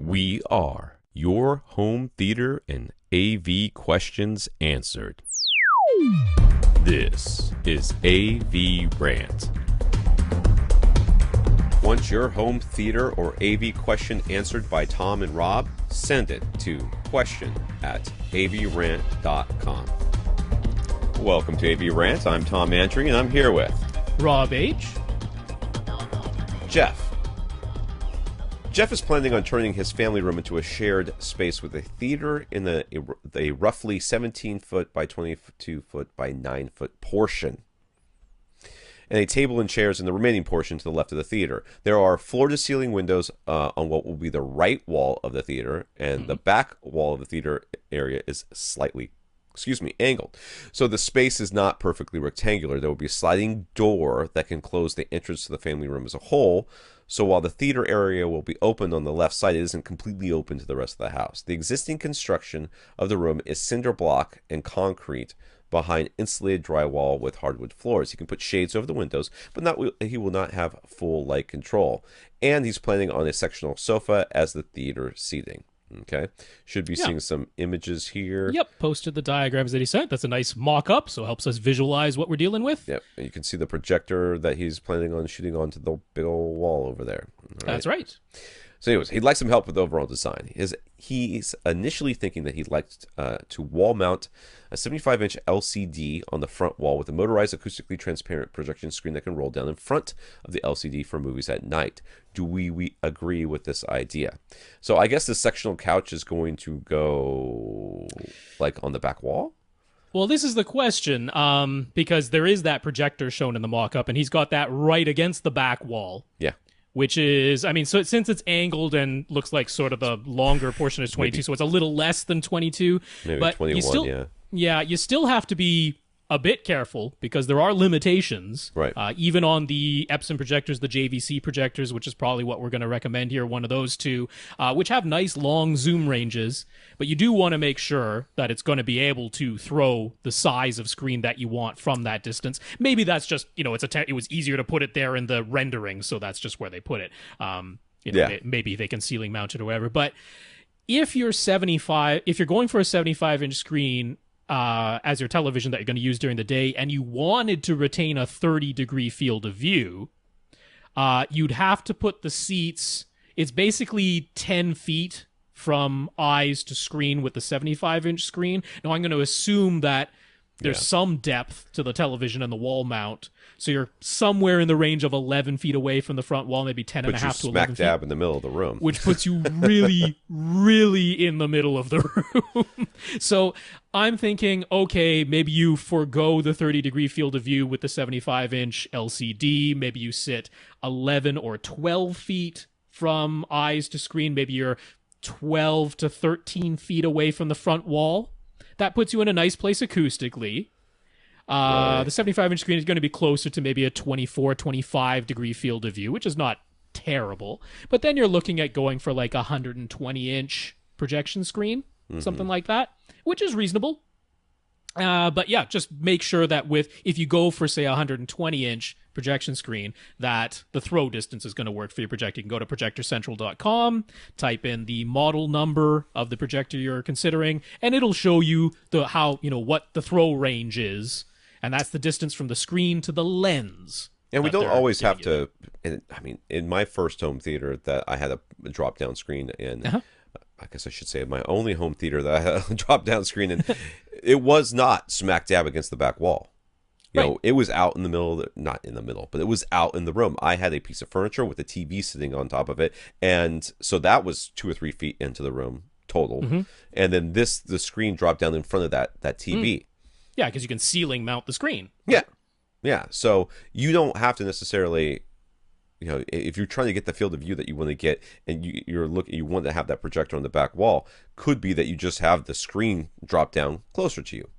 We are your home theater and AV questions answered. This is AVRant. Want your home theater or AV question answered by Tom and Rob? Send it to question@avrant.com. Welcome to AVRant. I'm Tom Andry, and I'm here with Rob H. Geoff. Jeff is planning on turning his family room into a shared space with a theater in a roughly 17-foot by 22-foot by 9-foot portion, and a table and chairs in the remaining portion to the left of the theater. There are floor-to-ceiling windows on what will be the right wall of the theater, and the back wall of the theater area is slightly angled. So the space is not perfectly rectangular. There will be a sliding door that can close the entrance to the family room as a whole. So while the theater area will be open on the left side, it isn't completely open to the rest of the house. The existing construction of the room is cinder block and concrete behind insulated drywall with hardwood floors. He can put shades over the windows, but he will not have full light control. And he's planning on a sectional sofa as the theater seating. Okay, should be seeing some images here. Yep, posted the diagrams that he sent. That's a nice mock-up, so it helps us visualize what we're dealing with. Yep, and you can see the projector that he's planning on shooting onto the big old wall over there. That's right. So anyways, he'd like some help with the overall design. He's initially thinking that he'd like to wall mount a 75-inch LCD on the front wall with a motorized acoustically transparent projection screen that can roll down in front of the LCD for movies at night. Do we agree with this idea? So I guess the sectional couch is going to go like on the back wall? Well, this is the question, because there is that projector shown in the mock-up, and he's got that right against the back wall. Yeah. Which is, I mean, so since it's angled and looks like sort of the longer portion is 22, so it's a little less than 22. Maybe but 21, yeah, you still have to be a bit careful because there are limitations. Right. Even on the Epson projectors, the JVC projectors, which is probably what we're going to recommend here, one of those two, which have nice long zoom ranges. But you do want to make sure that it's going to be able to throw the size of screen that you want from that distance. Maybe that's just, it was easier to put it there in the rendering, so that's just where they put it. Maybe they can ceiling mount it or whatever. But if you're going for a 75-inch screen as your television that you're going to use during the day, and you wanted to retain a 30-degree field of view, you'd have to put the seats, it's basically 10 feet from eyes to screen with the 75-inch screen. Now, I'm going to assume that there's some depth to the television and the wall mount, so you're somewhere in the range of 11 feet away from the front wall, maybe 10 and a half to 11 feet. Smack dab in the middle of the room. Which puts you really, really in the middle of the room. So I'm thinking, okay, maybe you forego the 30-degree field of view with the 75-inch LCD. Maybe you sit 11 or 12 feet from eyes to screen. Maybe you're 12 to 13 feet away from the front wall. That puts you in a nice place acoustically. Right. The 75-inch screen is going to be closer to maybe a 24, 25-degree field of view, which is not terrible. But then you're looking at going for like a 120-inch projection screen, something like that, which is reasonable. But yeah, just make sure that if you go for, say, a 120-inch projection screen, that the throw distance is going to work for your projector. You can go to projectorcentral.com, type in the model number of the projector you're considering, and it'll show you what the throw range is, and that's the distance from the screen to the lens. And we don't always have to. In my first home theater, that I had a drop-down screen, and I guess I should say my only home theater that I had a drop-down screen, and it was not smack dab against the back wall. You know, it was out in the middle, not in the middle, but it was out in the room. I had a piece of furniture with a TV sitting on top of it, and so that was 2 or 3 feet into the room total. And then the screen dropped down in front of that TV. Yeah, because you can ceiling mount the screen. Yeah. So you don't have to necessarily, if you're trying to get the field of view that you want to get, and you want to have that projector on the back wall, could be that you just have the screen drop down closer to you.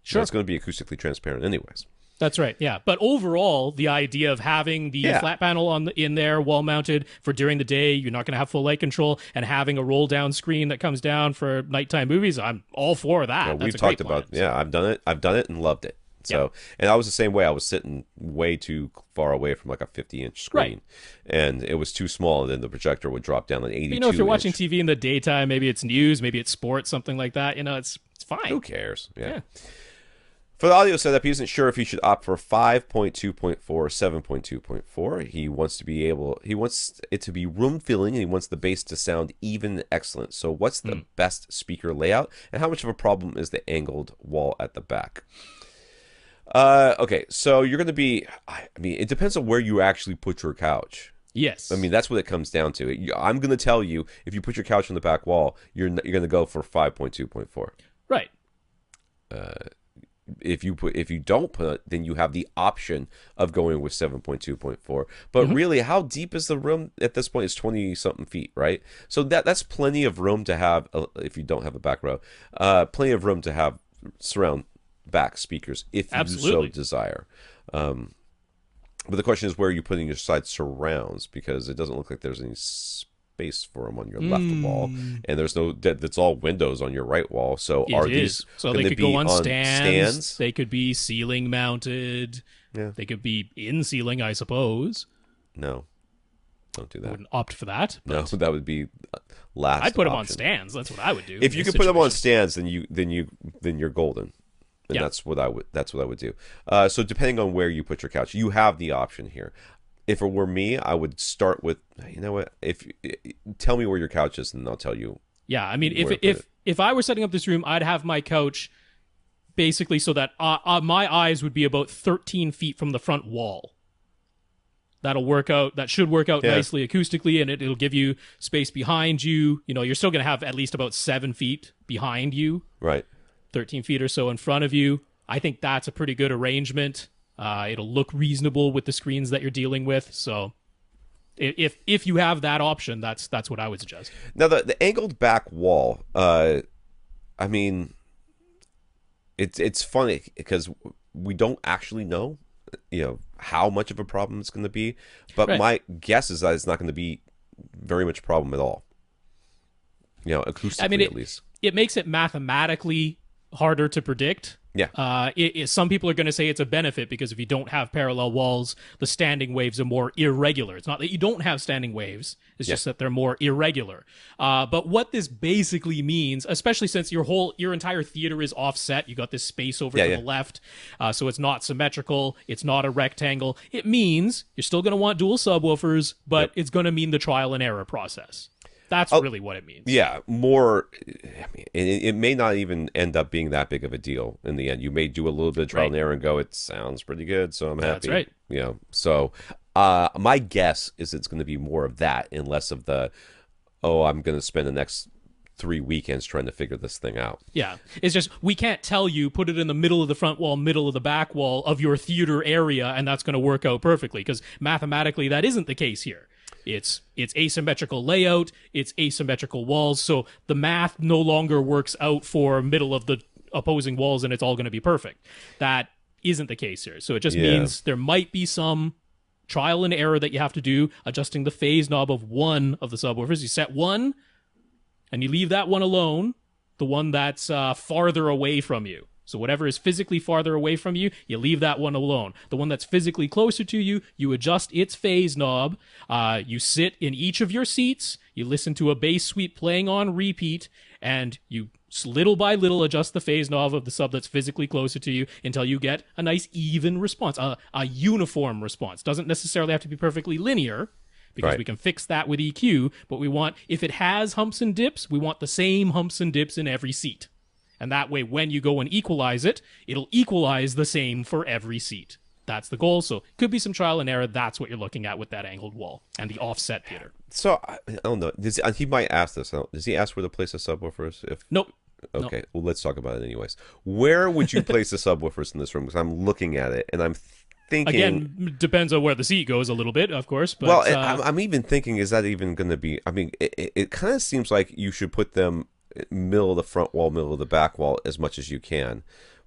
Sure, it's going to be acoustically transparent, anyways. That's right, yeah. But overall, the idea of having the flat panel in there, wall-mounted for during the day, you're not going to have full light control, and having a roll-down screen that comes down for nighttime movies, I'm all for that. We've talked about, I've done it and loved it. So, and I was the same way. I was sitting way too far away from like a 50-inch screen, and it was too small. And then the projector would drop down an 82. If you're watching TV in the daytime, maybe it's news, maybe it's sports, something like that. It's fine. Who cares? Yeah. For the audio setup, he isn't sure if he should opt for 5.2.4 or 7.2.4. He wants it to be room filling, and he wants the bass to sound even and excellent. So what's the best speaker layout, and how much of a problem is the angled wall at the back? Okay, so you're going to be, it depends on where you actually put your couch. Yes. That's what it comes down to. I'm going to tell you, if you put your couch on the back wall, you're going to go for 5.2.4. Right. If you don't put it, then you have the option of going with 7.2.4. But really, how deep is the room at this point? It's 20-something feet, right? So that's plenty of room to have, if you don't have a back row, plenty of room to have surround back speakers if you so desire. But the question is, where are you putting your side surrounds? Because it doesn't look like there's any space for them on your left wall, and there's no. That's all windows on your right wall. So these? So they could go on stands. They could be ceiling mounted. Yeah. They could be in ceiling, I suppose. No, don't do that. I wouldn't opt for that. No, that would be last. I'd put them on stands. That's what I would do. If you could put them on stands, then you're golden. And that's what I would do. So depending on where you put your couch, you have the option here. If it were me, I would start with, you know what? Tell me where your couch is, and I'll tell you. Yeah, if I were setting up this room, I'd have my couch basically so that my eyes would be about 13 feet from the front wall. That'll work out. That should work out nicely acoustically, and it'll give you space behind you. You're still going to have at least about 7 feet behind you. Right. 13 feet or so in front of you. I think that's a pretty good arrangement. It'll look reasonable with the screens that you're dealing with. So if you have that option, that's what I would suggest. Now, the angled back wall, it's funny because we don't actually know, how much of a problem it's going to be. But my guess is that it's not going to be very much a problem at all. Acoustically at least. It makes it mathematically harder to predict. Yeah. Some people are going to say it's a benefit because if you don't have parallel walls, the standing waves are more irregular. It's not that you don't have standing waves. It's just that they're more irregular. But what this basically means, especially since your entire theater is offset, you got this space over to the left, so it's not symmetrical, it's not a rectangle. It means you're still going to want dual subwoofers, but it's going to mean the trial and error process. That's really what it means. Yeah, more. It may not even end up being that big of a deal in the end. You may do a little bit of trial and error and go, it sounds pretty good, so I'm happy. That's right. So my guess is it's going to be more of that and less of the, I'm going to spend the next 3 weekends trying to figure this thing out. Yeah. It's just, we can't tell you, put it in the middle of the front wall, middle of the back wall of your theater area, and that's going to work out perfectly, because mathematically that isn't the case here. It's asymmetrical layout, it's asymmetrical walls, so the math no longer works out for middle of the opposing walls and it's all going to be perfect. That isn't the case here. So it just means there might be some trial and error that you have to do, adjusting the phase knob of one of the subwoofers. You set one, and you leave that one alone, the one that's farther away from you. So whatever is physically farther away from you, you leave that one alone. The one that's physically closer to you, you adjust its phase knob. You sit in each of your seats. You listen to a bass sweep playing on repeat, and you little by little adjust the phase knob of the sub that's physically closer to you until you get a nice even response, a uniform response. Doesn't necessarily have to be perfectly linear, because we can fix that with EQ, but we want, if it has humps and dips, we want the same humps and dips in every seat. And that way, when you go and equalize it, it'll equalize the same for every seat. That's the goal. So could be some trial and error. That's what you're looking at with that angled wall and the offset theater. So I don't know. He might ask this. Does he ask where to place a subwoofers? Nope. Okay. Nope. Well, let's talk about it anyways. Where would you place the subwoofers in this room? Because I'm looking at it and I'm thinking. Again, depends on where the seat goes a little bit, of course. But, well, I'm even thinking, is that even going to be? It kind of seems like you should put them middle of the front wall, middle of the back wall as much as you can.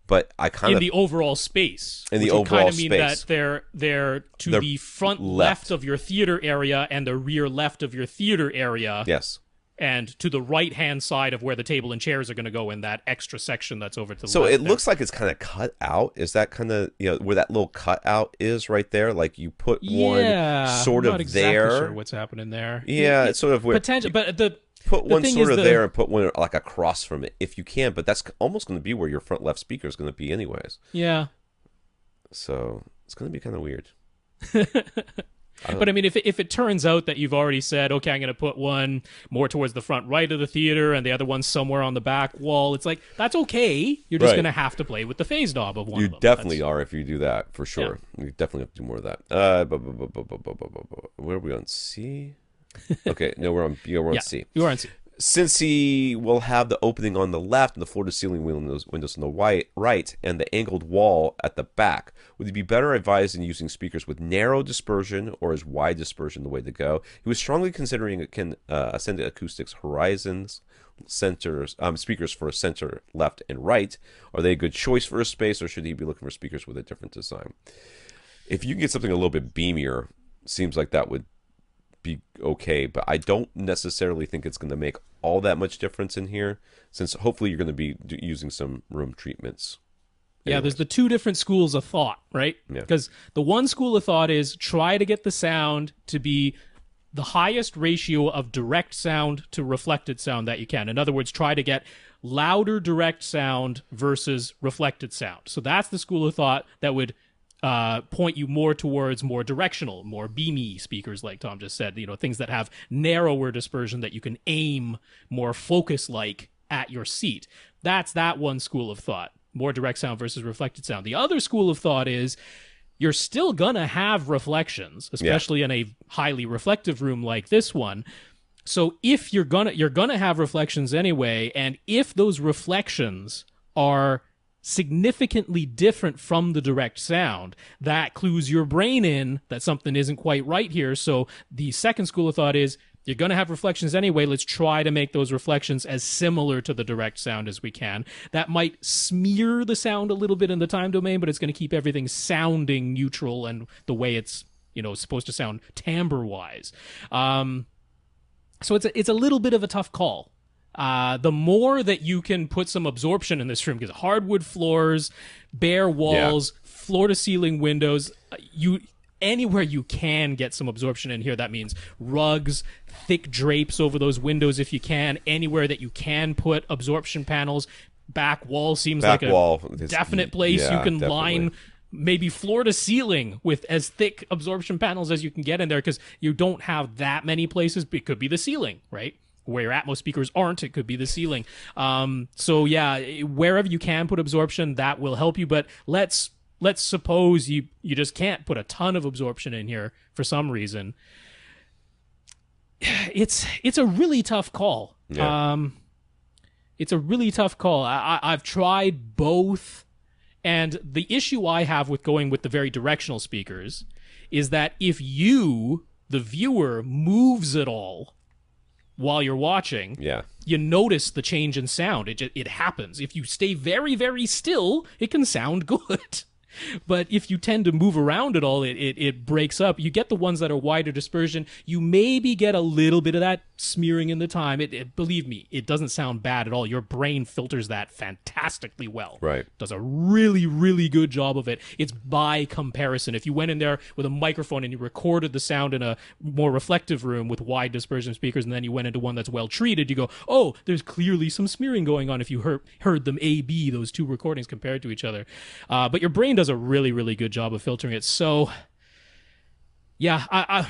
But I kind of in the overall space. In the overall space, kind of mean that they're to the front left of your theater area and the rear left of your theater area. Yes. and to the right-hand side of where the table and chairs are going to go in that extra section that's over to the So left it there. looks like it's kind of cut out. Is that kind of, where that little cutout is right there? Like you put one sort I'm of not exactly there. sure what's happening there. Yeah, it's sort of where Potential, but the one thing sort is of there and put one like across from it if you can. But that's almost going to be where your front left speaker is going to be anyways. Yeah. So it's going to be kind of weird. But I mean, if it turns out that you've already said, okay, I'm going to put one more towards the front right of the theater and the other one somewhere on the back wall, it's like, that's okay. You're just Right. going to have to play with the phase knob of one You of them. definitely are if you do that, for sure. You definitely have to do more of that. Where are we on C? Okay, no, we're on C. You are on C. Since he will have the opening on the left and the floor-to-ceiling windows on the right and the angled wall at the back, would he be better advised in using speakers with narrow dispersion or is wide dispersion the way to go? He was strongly considering Ascendant Acoustics Horizons speakers for center, left, and right. Are they a good choice for a space, or should he be looking for speakers with a different design? If you can get something a little bit beamier, seems like that would be okay, but I don't necessarily think it's going to make all that much difference in here, since hopefully you're going to be using some room treatments. Yeah, there's the two different schools of thought, right? Yeah. Because the one school of thought is try to get the sound to be the highest ratio of direct sound to reflected sound that you can. In other words, try to get louder direct sound versus reflected sound. So that's the school of thought that would point you more towards more directional, more beamy speakers, like Tom just said, things that have narrower dispersion that you can aim more focus-like at your seat. That's that one school of thought, more direct sound versus reflected sound. The other school of thought is you're still gonna have reflections, especially in a highly reflective room like this one. So if you're gonna have reflections anyway, and if those reflections are significantly different from the direct sound, that clues your brain in that something isn't quite right here. So the second school of thought is you're going to have reflections anyway. Let's try to make those reflections as similar to the direct sound as we can. That might smear the sound a little bit in the time domain, but it's going to keep everything sounding neutral and the way it's supposed to sound timbre-wise. So it's a little bit of a tough call. The more that you can put some absorption in this room, because hardwood floors, bare walls, floor-to-ceiling windows, anywhere you can get some absorption in here. That means rugs, thick drapes over those windows if you can. Anywhere that you can put absorption panels, back wall seems like a definite place you can line. Maybe floor to ceiling with as thick absorption panels as you can get in there, because you don't have that many places. It could be the ceiling, right? Where your Atmos speakers aren't, it could be the ceiling. So yeah, wherever you can put absorption, that will help you. But let's suppose you just can't put a ton of absorption in here for some reason. It's a really tough call. Yeah. It's a really tough call. I've tried both, and the issue I have with going with the very directional speakers is that if you, the viewer, moves at all while you're watching, you notice the change in sound. It happens. If you stay very, very still, it can sound good. But if you tend to move around at all, it breaks up. You get the ones that are wider dispersion. You maybe get a little bit of that smearing in the time. Believe me, it doesn't sound bad at all. Your brain filters that fantastically well. Right. Does a really, really good job of it. It's by comparison. If you went in there with a microphone and you recorded the sound in a more reflective room with wide dispersion speakers, and then you went into one that's well treated, you go, oh, there's clearly some smearing going on if you heard them A-B, those two recordings compared to each other. But your brain does a really, really good job of filtering it. So, yeah, I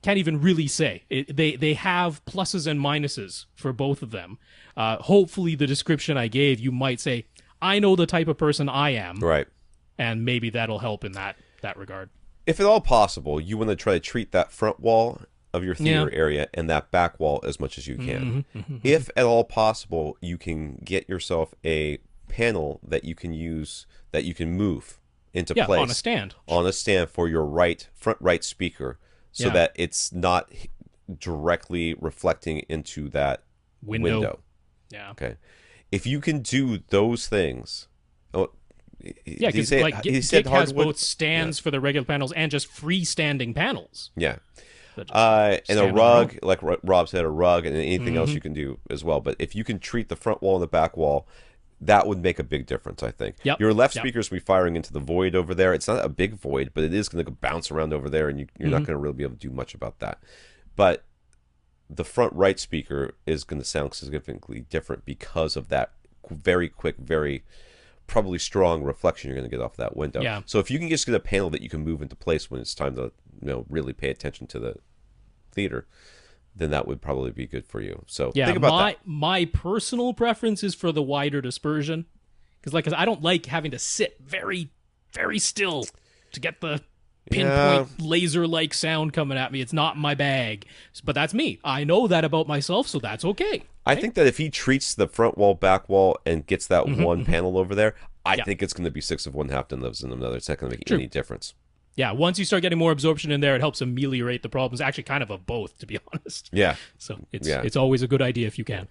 can't even really say. They have pluses and minuses for both of them. Hopefully the description I gave, you might say, I know the type of person I am. Right. And maybe that'll help in that regard. If at all possible, you want to try to treat that front wall of your theater area and that back wall as much as you can. If at all possible, you can get yourself a panel that you can use, that you can move into place on a stand for your front right speaker, so that it's not directly reflecting into that window. Yeah. Okay. If you can do those things, yeah, because like Gig has both stands for the regular panels and just freestanding panels. Yeah. That just And a stand on their rug, own. like Rob said, a rug, and anything else you can do as well. But if you can treat the front wall and the back wall, that would make a big difference, I think. Yep. Your left Yep. speaker's going to be firing into the void over there. It's not a big void, but it is going to bounce around over there, and you're not going to really be able to do much about that. But the front right speaker is going to sound significantly different because of that very quick, very probably strong reflection you're going to get off that window. Yeah. So if you can just get a panel that you can move into place when it's time to really pay attention to the theater, then that would probably be good for you. So Yeah, think about that. my personal preference is for the wider dispersion, because I don't like having to sit very, very still to get the pinpoint laser-like sound coming at me. It's not my bag. But that's me. I know that about myself, so that's okay. I think that if he treats the front wall, back wall, and gets that one panel over there, I think it's going to be 6 of one, half and lives in another. It's not going to make any difference. Yeah, once you start getting more absorption in there, it helps ameliorate the problems. Actually, kind of both, to be honest. Yeah. So it's always a good idea if you can.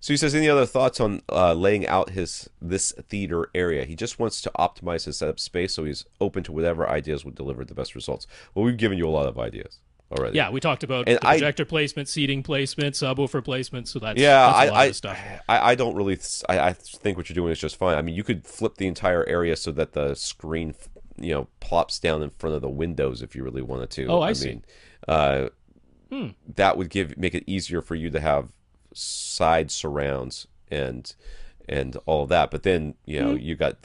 So he says, any other thoughts on laying out this theater area? He just wants to optimize his setup space, so he's open to whatever ideas would deliver the best results. Well, we've given you a lot of ideas already. Yeah, we talked about the projector placement, seating placement, subwoofer placement, so that's a lot of stuff. I don't really... I think what you're doing is just fine. I mean, you could flip the entire area so that the screen, plops down in front of the windows if you really wanted to. Oh, I see. That would make it easier for you to have side surrounds and all of that. But then you got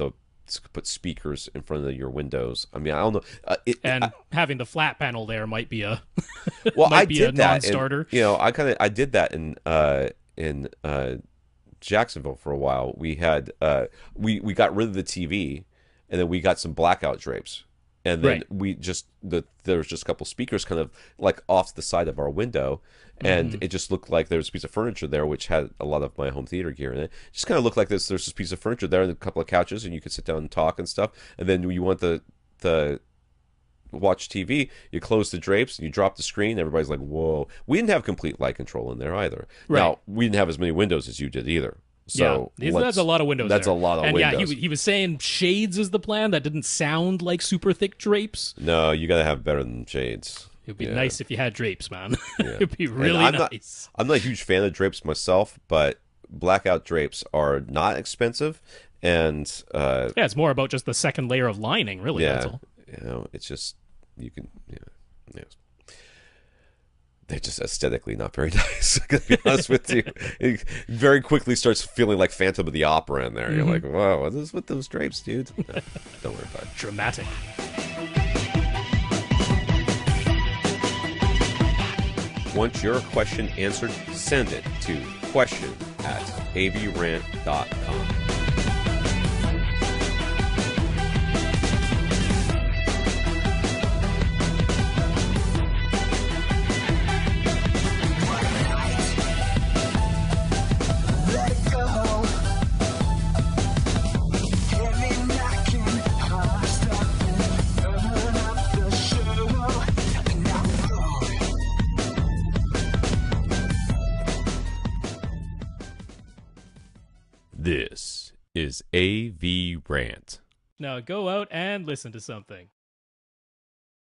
put speakers in front of your windows. I mean, I don't know. Having the flat panel there might be a I did that non-starter. I did that in Jacksonville for a while. We had we got rid of the TV, and then we got some blackout drapes. And then there was just a couple speakers kind of like off the side of our window, and it just looked like there was a piece of furniture there which had a lot of my home theater gear in it. It just kind of looked like there's this piece of furniture there and a couple of couches, and you could sit down and talk and stuff. And then when you want the watch TV, you close the drapes and you drop the screen. Everybody's like, "Whoa!" We didn't have complete light control in there either. Right. Now we didn't have as many windows as you did either. So that's a lot of windows. That's there. a lot of and windows. And he was saying shades is the plan. That didn't sound like super thick drapes. No, you got to have better than shades. It'd be nice if you had drapes, man. Yeah. It'd be really nice. I'm not a huge fan of drapes myself, but blackout drapes are not expensive, and it's more about just the second layer of lining, really. Yeah, that's all. It's just you can. They're just aesthetically not very nice. I'm gonna be honest with you. It very quickly starts feeling like Phantom of the Opera in there. You're like, "Wow, what is with those drapes, dude?" No, don't worry about it. Dramatic. Want your question answered? Send it to question@avrant.com. This is AVRant. Now go out and listen to something.